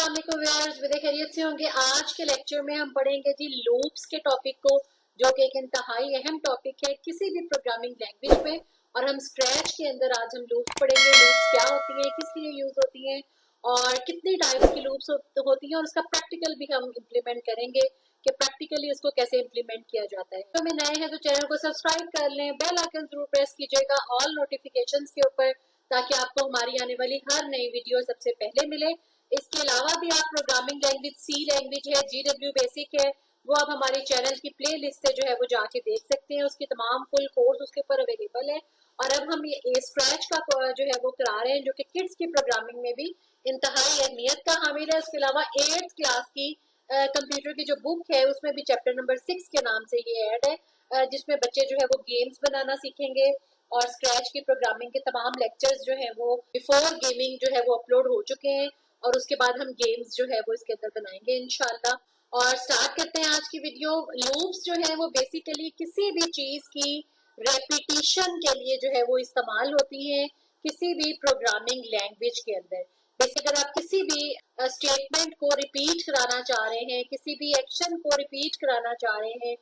अस्सलाम वालेकुम viewers, with खैरियत से होंगे। आज के लेक्चर में हम पढ़ेंगे जी लूप्स के टॉपिक को, जो कि एक इंतहाई अहम टॉपिक है किसी भी प्रोग्रामिंग लैंग्वेज में। और हम स्क्रैच के अंदर आज हम लूप्स पढ़ेंगे। लूप्स क्या होती हैं, किस लिए यूज होती हैं और कितनी टाइप्स की लूप्स होती हैं, और उसका प्रैक्टिकल भी हम इम्प्लीमेंट करेंगे कि प्रैक्टिकली उसको कैसे इम्प्लीमेंट किया जाता है। तो हमें नए हैं तो चैनल को सब्सक्राइब कर लें, बेल आइकन जरूर प्रेस कीजिएगा ऑल नोटिफिकेशंस के ऊपर, ताकि आपको हमारी आने वाली हर नई वीडियो सबसे पहले मिले। इसके अलावा भी आप प्रोग्रामिंग लैंग्वेज सी लैंग्वेज है, GW बेसिक है, वो आप हमारे चैनल की प्लेलिस्ट से जो है वो जाके देख सकते हैं। उसकी तमाम फुल कोर्स उसके ऊपर अवेलेबल है। और अब हम ये स्क्रैच का जो है वो करा रहे हैं, जो कि किड्स की प्रोग्रामिंग में भी इंतहाई अहमियत का हामिल है। उसके अलावा 8th क्लास की कंप्यूटर की जो बुक है उसमें भी चैप्टर नंबर 6 के नाम से ये ऐड है, जिसमें बच्चे जो है वो गेम्स बनाना सीखेंगे। और स्क्रैच की प्रोग्रामिंग के तमाम लेक्चर्स जो है वो बिफोर गेमिंग जो है वो अपलोड हो चुके हैं, और उसके बाद हम गेम्स जो है वो इसके अंदर बनाएंगे इंशाल्लाह। और स्टार्ट करते हैं आज की वीडियो। लूप्स जो है वो बेसिकली किसी भी चीज की रेपिटिशन के लिए जो है वो इस्तेमाल होती है किसी भी प्रोग्रामिंग लैंग्वेज के अंदर। जैसे अगर आप किसी भी स्टेटमेंट को रिपीट कराना चाह रहे हैं, किसी भी एक्शन को रिपीट कराना चाह रहे हैं,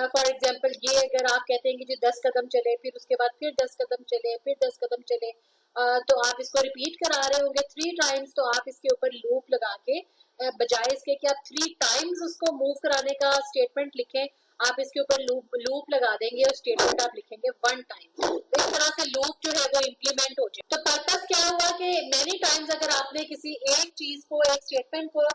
फॉर एग्जाम्पल ये अगर आप कहते हैं कि जी 10 कदम चले, फिर उसके बाद फिर 10 कदम चले, फिर 10 कदम चले, तो आप इसको रिपीट करा रहे होंगे 3 टाइम्स, तो आप इसके ऊपर लूप लगा के बजाय इसके कि आप 3 टाइम्स उसको मूव कराने का स्टेटमेंट लिखें, आप इसके ऊपर लूप लगा देंगे और स्टेटमेंट आप लिखेंगे 1 टाइम। इस तरह से लूप जो है वो इम्प्लीमेंट हो जाए। तो पर्पस क्या हुआ कि मेनी टाइम्स अगर आपने किसी एक चीज को, एक स्टेटमेंट को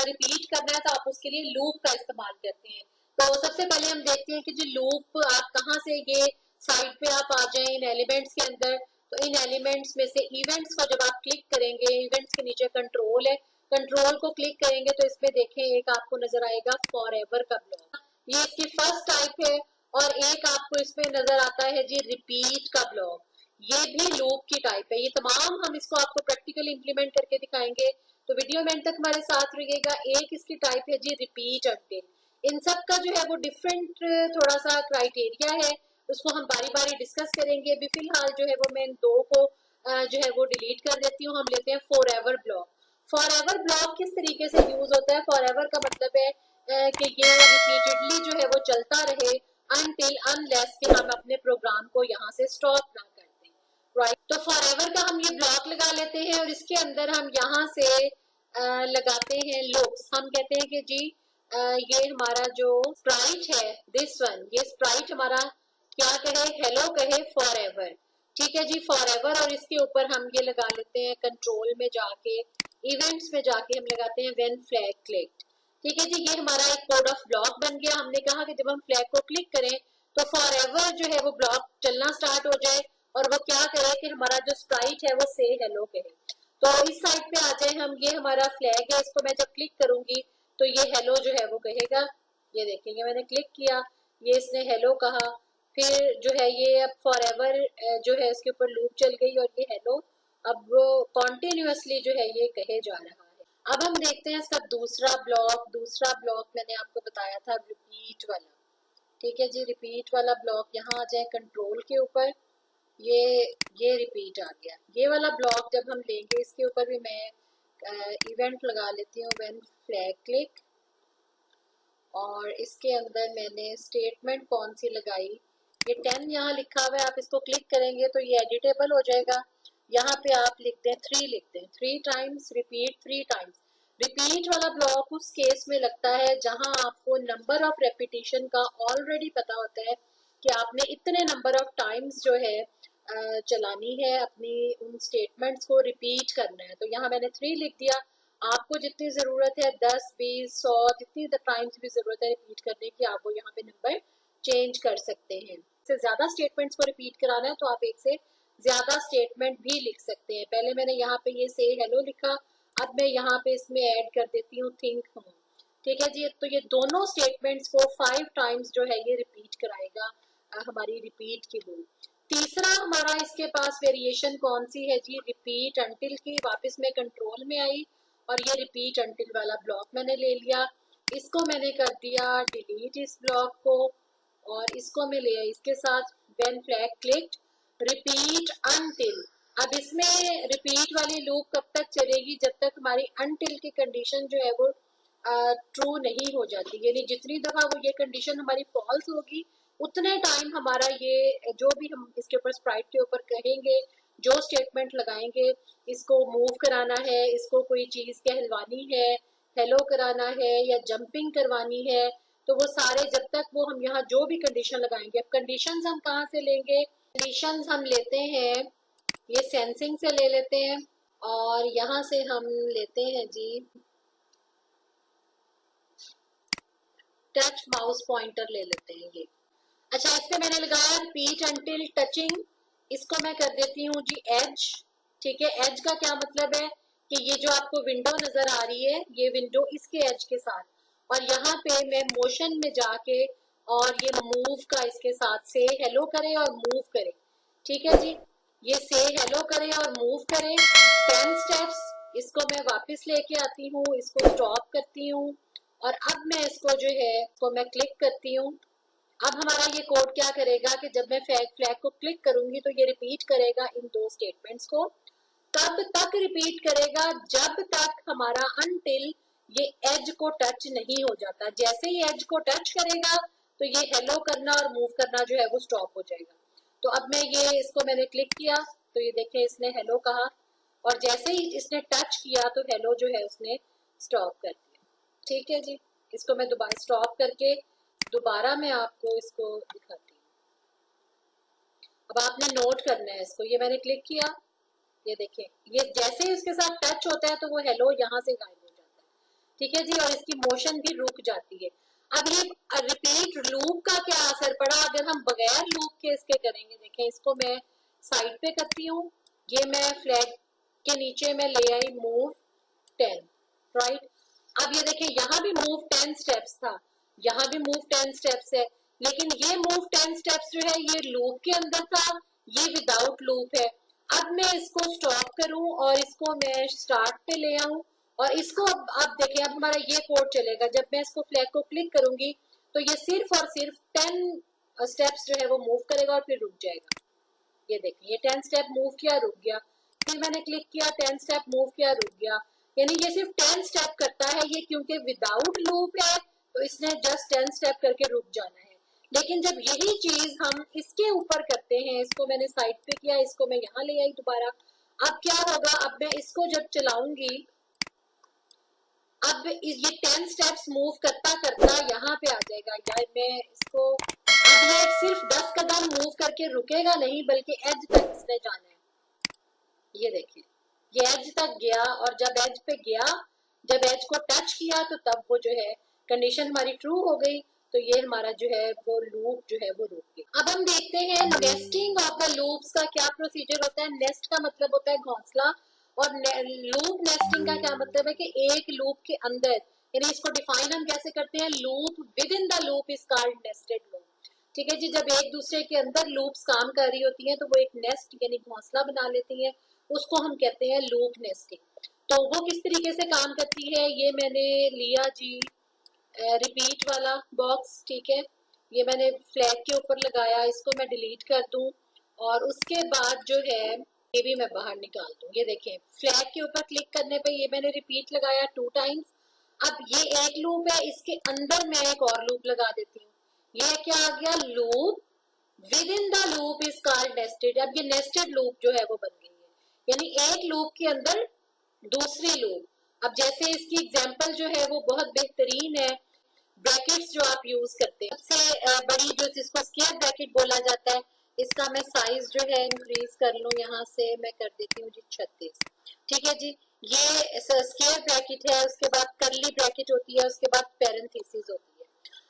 रिपीट करना है, तो आप उसके लिए लूप का इस्तेमाल करते हैं। तो सबसे पहले हम देखते हैं कि जो लूप आप कहाँ से, ये साइड पे आप आ जाए इन एलिमेंट्स के अंदर। तो इन एलिमेंट्स में से इवेंट्स को जब आप क्लिक करेंगे, इवेंट्स के नीचे कंट्रोल है, कंट्रोल को क्लिक करेंगे तो इसमें देखें एक आपको नजर आएगा फॉरएवर का ब्लॉक, ये इसकी फर्स्ट टाइप है। और एक आपको इसमें नजर आता है जी रिपीट का ब्लॉक, ये भी लूप की टाइप है। ये तमाम हम इसको आपको प्रैक्टिकली इंप्लीमेंट करके दिखाएंगे, तो वीडियो में तक हमारे साथ रहिएगा। एक इसकी टाइप है जी रिपीट अंटिल। इन सब का जो है वो डिफरेंट थोड़ा सा क्राइटेरिया है, उसको हम बारी बारी डिस्कस करेंगे। अभी फिलहाल जो है वो मैं इन दो को जो है वो डिलीट कर देती हूँ। हम लेते हैं फॉरएवर ब्लॉक। फॉरएवर ब्लॉक किस तरीके से यूज होता है? फॉरएवर का मतलब है कि ये रिपीटेडली जो है वो चलता रहे अनटिल अनलेस कि हम अपने प्रोग्राम को यहाँ से स्टॉप ना कर दें, राइट। तो फॉरएवर का हम ये ब्लॉक लगा लेते हैं और इसके अंदर हम यहाँ से लगाते हैं लूप्स। हम कहते हैं कि जी ये हमारा जो स्प्राइट है, दिस वन, ये स्प्राइट हमारा क्या कहे, हेलो कहे फॉरएवर, ठीक है जी फॉरएवर। और इसके ऊपर हम ये लगा लेते हैं कंट्रोल में जाके, इवेंट्स में जाके हम लगाते हैं व्हेन फ्लैग क्लिक्ड, ठीक है जी। ये हमारा एक कोड ऑफ ब्लॉक बन गया। हमने कहा कि जब हम फ्लैग को क्लिक करें तो फॉरएवर जो है वो ब्लॉक चलना स्टार्ट हो जाए, और वो क्या करे कि हमारा जो स्प्राइट है वो से हेलो कहे। तो इस साइड पे आ जाए हम, ये हमारा फ्लैग है, इसको मैं जब क्लिक करूंगी तो ये हेलो जो है वो कहेगा। ये देखेंगे मैंने क्लिक किया, ये इसने हेलो कहा, फिर जो है ये अब फॉरएवर जो है इसके ऊपर लूप चल गई और ये हेलो अब कॉन्टिन्यूसली जो है ये कहे जा रहा है। अब हम देखते हैं इसका दूसरा ब्लॉक। दूसरा ब्लॉक मैंने आपको बताया था रिपीट वाला, ठीक है जी। रिपीट वाला ब्लॉक यहाँ आ जाए कंट्रोल के ऊपर, ये रिपीट आ गया। ये वाला ब्लॉक जब हम लेंगे इसके ऊपर भी मैं इवेंट लगा लेती हूँ व्हेन फ्लैग क्लिक, और इसके अंदर मैंने स्टेटमेंट कौन सी लगाई, ये 10 यहाँ लिखा हुआ है। आप इसको क्लिक करेंगे तो ये एडिटेबल हो जाएगा। यहाँ पे आप लिखते हैं 3, लिखते हैं 3 टाइम्स रिपीट, 3 टाइम्स। रिपीट वाला ब्लॉक उस केस में लगता है जहां आपको नंबर ऑफ रेपिटेशन का ऑलरेडी पता होता है कि आपने इतने नंबर ऑफ टाइम्स जो है चलानी है, अपनी उन स्टेटमेंट्स को रिपीट करना है। तो यहाँ मैंने 3 लिख दिया। आपको जितनी ज़रूरत है 10, 20, 100 जितनी टाइम्स भी ज़रूरत है रिपीट करने की, आप वो यहाँ पे नंबर चेंज कर सकते हैं। इससे ज़्यादा स्टेटमेंट्स को रिपीट कराना है तो आप एक से ज़्यादा स्टेटमेंट भी लिख सकते हैं। पहले मैंने यहाँ पे ये से हेलो लिखा, अब मैं यहाँ पे इसमें ऐड कर देती हूँ थिंक हूँ, ठीक है जी। तो ये दोनों स्टेटमेंट्स को 5 टाइम्स जो है ये रिपीट कराएगा हमारी रिपीट की लूप। तीसरा हमारा इसके पास वेरिएशन कौन सी है जी, रिपीट अंटिल की। वापस मैं कंट्रोल में आई और ये रिपीट अंटिल वाला ब्लॉक मैंने ले लिया। इसको मैंने कर दिया डिलीट इस ब्लॉक को, और इसको मैं ले आई इसके साथ when flag clicked repeat until. अब इसमें रिपीट वाली लूप कब तक चलेगी, जब तक हमारी अनटिल की कंडीशन जो है वो ट्रू नहीं हो जाती, यानी जितनी दफा वो ये कंडीशन हमारी फॉल्स होगी उतने टाइम हमारा ये जो भी हम इसके ऊपर स्प्राइट के ऊपर कहेंगे, जो स्टेटमेंट लगाएंगे, इसको मूव कराना है, इसको कोई चीज कहलवानी है, हेलो कराना है या जंपिंग करवानी है, तो वो सारे जब तक वो हम यहाँ जो भी कंडीशन लगाएंगे, अब कंडीशंस हम कहाँ से लेंगे, कंडीशंस हम लेते हैं ये सेंसिंग से ले लेते हैं, और यहाँ से हम लेते हैं जी टच माउस पॉइंटर ले लेते हैं ये। अच्छा, इस पे मैंने लगाया रिपीट अंटिल टचिंग, इसको मैं कर देती हूँ जी एज। ठीक है, एज का क्या मतलब है कि ये जो आपको विंडो नजर आ रही है, ये विंडो इसके एज के साथ, और यहाँ पे मैं मोशन में जाके और ये मूव का इसके साथ से हेलो करे और मूव करे। ठीक है जी, ये से हेलो करे और मूव करे 10 स्टेप्स, इसको मैं वापस लेके आती हूँ, इसको स्टॉप करती हूँ, और अब मैं इसको जो है इसको मैं क्लिक करती हूँ। अब हमारा ये कोड क्या करेगा कि जब मैं फ्लैग को क्लिक करूंगी तो ये रिपीट करेगा इन दो स्टेटमेंट्स को, तब तक रिपीट करेगा जब तक हमारा अनटिल ये एज को टच नहीं हो जाता। जैसे ही एज को टच करेगा तो ये हेलो करना और मूव करना जो है वो स्टॉप हो जाएगा। तो अब मैं ये इसको मैंने क्लिक किया तो ये देखें इसने हेलो कहा, और जैसे ही इसने टच किया तो हेलो जो है उसने स्टॉप कर दिया। ठीक है जी, इसको मैं दोबारा स्टॉप करके दोबारा मैं आपको इसको दिखाती हूँ। अब आपने नोट करना है इसको, ये मैंने क्लिक किया, ये देखें ये जैसे ही उसके साथ टच होता है तो वो हेलो यहाँ से गायब हो जाता है। ठीक है जी, और इसकी मोशन भी रुक जाती है। अब ये रिपीट लूप का क्या असर पड़ा अगर हम बगैर लूप के इसके करेंगे। देखें इसको मैं साइड पे करती हूँ, ये मैं फ्लैग के नीचे में ले आई मूव 10, राइट। अब ये देखें यहाँ भी मूव 10 स्टेप्स था, यहाँ भी मूव 10 स्टेप्स है, लेकिन ये मूव 10 स्टेप्स जो है ये लूप के अंदर था, ये विदाउट लूप है। अब मैं इसको स्टॉप करूं और इसको मैं स्टार्ट पे ले आऊं, और इसको अब देखें अब हमारा ये कोड चलेगा। जब मैं इसको फ्लैग को क्लिक करूंगी तो ये सिर्फ और सिर्फ 10 स्टेप्स जो है वो मूव करेगा और फिर रुक जाएगा। ये देखें ये 10 स्टेप मूव किया रुक गया, फिर मैंने क्लिक किया 10 स्टेप मूव किया रुक गया, यानी ये सिर्फ 10 स्टेप करता है ये, क्योंकि विदाउट लूप है तो इसने जस्ट 10 स्टेप करके रुक जाना है। लेकिन जब यही चीज हम इसके ऊपर करते हैं, इसको मैंने साइड पे किया, इसको मैं यहाँ ले आई दोबारा, अब क्या होगा, अब मैं इसको जब चलाऊंगी, अब ये 10 स्टेप्स मूव करता करता यहाँ पे आ जाएगा, या मैं इसको अब ये सिर्फ 10 कदम मूव करके रुकेगा नहीं, बल्कि एज तक इसने जाना है। ये देखिए ये एज तक गया, और जब एज पे गया, जब एज को टच किया तो तब वो जो है कंडीशन हमारी ट्रू हो गई, तो ये हमारा जो है वो लूप जो है वो रुक गया। अब हम देखते हैं नेस्टिंग ऑफ द लूप्स का क्या प्रोसीजर होता है। नेस्ट का मतलब होता है घोंसला, और लूप नेस्टिंग का क्या मतलब है कि एक लूप के अंदर, यानी इसको डिफाइन हम कैसे करते हैं, loop with in the loop is called nested loop. ठीक है जी, जब एक दूसरे के अंदर लूप्स काम कर रही होती हैं तो वो एक नेस्ट यानी घोंसला बना लेती हैं, उसको हम कहते हैं लूप नेस्टिंग। तो वो किस तरीके से काम करती है, ये मैंने लिया जी रिपीट वाला बॉक्स। ठीक है, ये मैंने फ्लैग के ऊपर लगाया, इसको मैं डिलीट कर दूं, और उसके बाद जो है ये भी मैं बाहर निकाल दूं। ये देखें फ्लैग के ऊपर क्लिक करने पे ये मैंने रिपीट लगाया 2 टाइम्स। अब ये एक लूप है, इसके अंदर मैं एक और लूप लगा देती हूँ, ये क्या आ गया, loop with in the loop is called nested. अब ये नेस्टेड लूप जो है वो बन गई है, यानी एक लूप के अंदर दूसरी लूप। अब जैसे इसकी एग्जांपल जो है वो बहुत बेहतरीन है, ब्रैकेट्स जो आप यूज करते हैं, सबसे बड़ी जो जिसको स्क्वायर ब्रैकेट बोला जाता है, इसका मैं साइज जो है इंक्रीज कर लूं, यहाँ से मैं कर देती हूँ जी 36। ठीक है जी, ये स्क्वायर ब्रैकेट है, उसके बाद करली ब्रैकेट होती है, उसके बाद पैरेंथेसिस होती है।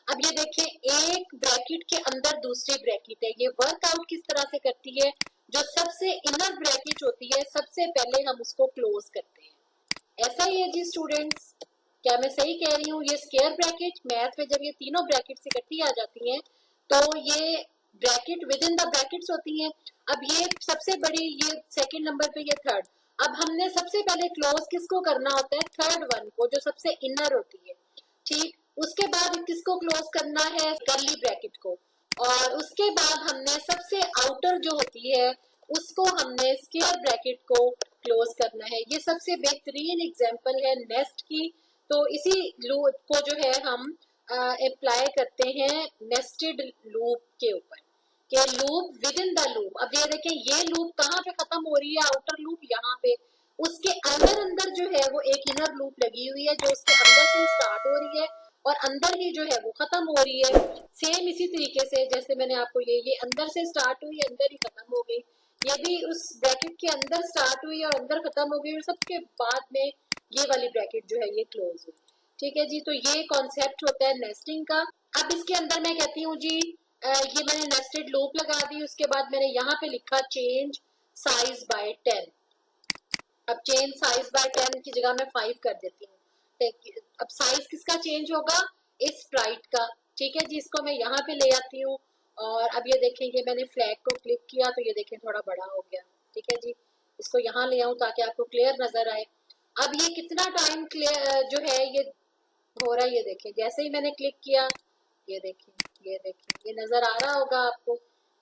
अब ये देखिए एक ब्रैकेट के अंदर दूसरी ब्रैकेट है, ये वर्कआउट किस तरह से करती है, जो सबसे इनर ब्रैकेट होती है सबसे पहले हम उसको क्लोज करते हैं। ऐसा ही है जी स्टूडेंट्स, क्या मैं सही कह रही हूँ। ये स्क्वायर ब्रैकेट मैथ में जब ये तीनों ब्रैकेट इकट्ठी आ जाती हैं तो ये bracket with in the brackets होती हैं। अब ये सबसे बड़ी, ये सेकंड नंबर पे, ये थर्ड। अब हमने सबसे पहले क्लोज किसको करना होता है, थर्ड वन को, जो सबसे इनर होती है। ठीक, उसके बाद किसको क्लोज करना है, करली ब्रैकेट को, और उसके बाद हमने सबसे आउटर जो होती है उसको हमने स्क्वायर ब्रैकेट को क्लोज करना है। ये सबसे बेहतरीन एग्जांपल है नेस्ट की। तो इसी लूप को जो है हम अप्लाई करते हैं नेस्टेड लूप के ऊपर, कि loop with in the loop. अब ये देखें ये लूप कहाँ पे खत्म हो रही है, आउटर लूप यहाँ पे, उसके अंदर अंदर जो है वो एक इनर लूप लगी हुई है जो उसके अंदर से स्टार्ट हो रही है और अंदर ही जो है वो खत्म हो रही है। सेम इसी तरीके से जैसे मैंने आपको ये अंदर से स्टार्ट हुई, अंदर ही खत्म हो गई, ये भी उस ब्रैकेट के अंदर स्टार्ट हुई और अंदर खत्म हो गई और सबके बाद में ये वाली ब्रैकेट जो है ये क्लोज हुई। ठीक है जी, तो ये कॉन्सेप्ट होता है नेस्टिंग का। अब इसके अंदर मैं कहती हूँ जी ये मैंने नेस्टेड लूप लगा दी, उसके बाद मैंने यहाँ पे लिखा चेंज साइज बाय 10। अब चेंज साइज बाय 10 की जगह मैं 5 कर देती हूँ। अब साइज किसका चेंज होगा, इस स्प्राइट का। ठीक है जी, इसको मैं यहाँ पे ले आती हूँ और अब ये देखेंगे मैंने फ्लैग को क्लिक किया तो ये देखें थोड़ा बड़ा हो गया। ठीक है जी, इसको यहाँ ले आऊँ ताकि आपको क्लियर नजर आए। अब ये कितना टाइम क्लियर जो है ये हो रहा है, ये देखें जैसे ही मैंने क्लिक किया ये देखें ये नजर आ रहा होगा आपको।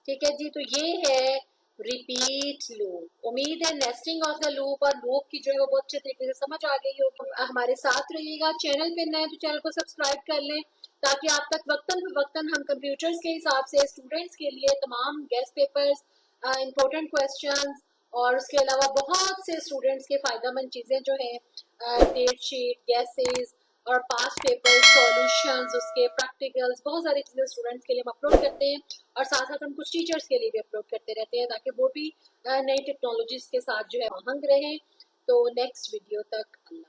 ठीक है जी, तो ये है रिपीट लूप। उम्मीद है नेस्टिंग ऑफ द लूप और लूप की जो है वो बहुत अच्छे तरीके से समझ आ गई होगी। हमारे साथ रहिएगा, चैनल पे नए तो चैनल को सब्सक्राइब कर लें ताकि आप तक वक्तन फवक्तन हम कंप्यूटर्स के हिसाब से स्टूडेंट्स के लिए तमाम गेस्ट पेपर्स, इम्पोर्टेंट क्वेश्चंस और उसके अलावा बहुत से स्टूडेंट्स के फायदेमंद चीज़ें जो है डेट शीट, गैसेज और पास पेपर सॉल्यूशंस, उसके प्रैक्टिकल्स, बहुत सारी चीज़ें स्टूडेंट्स के लिए हम अपलोड करते हैं और साथ साथ हम कुछ टीचर्स के लिए भी अपलोड करते रहते हैं ताकि वो भी नई टेक्नोलॉजीज के साथ जो है आहंग रहें। तो नेक्स्ट वीडियो तक अल्लाह।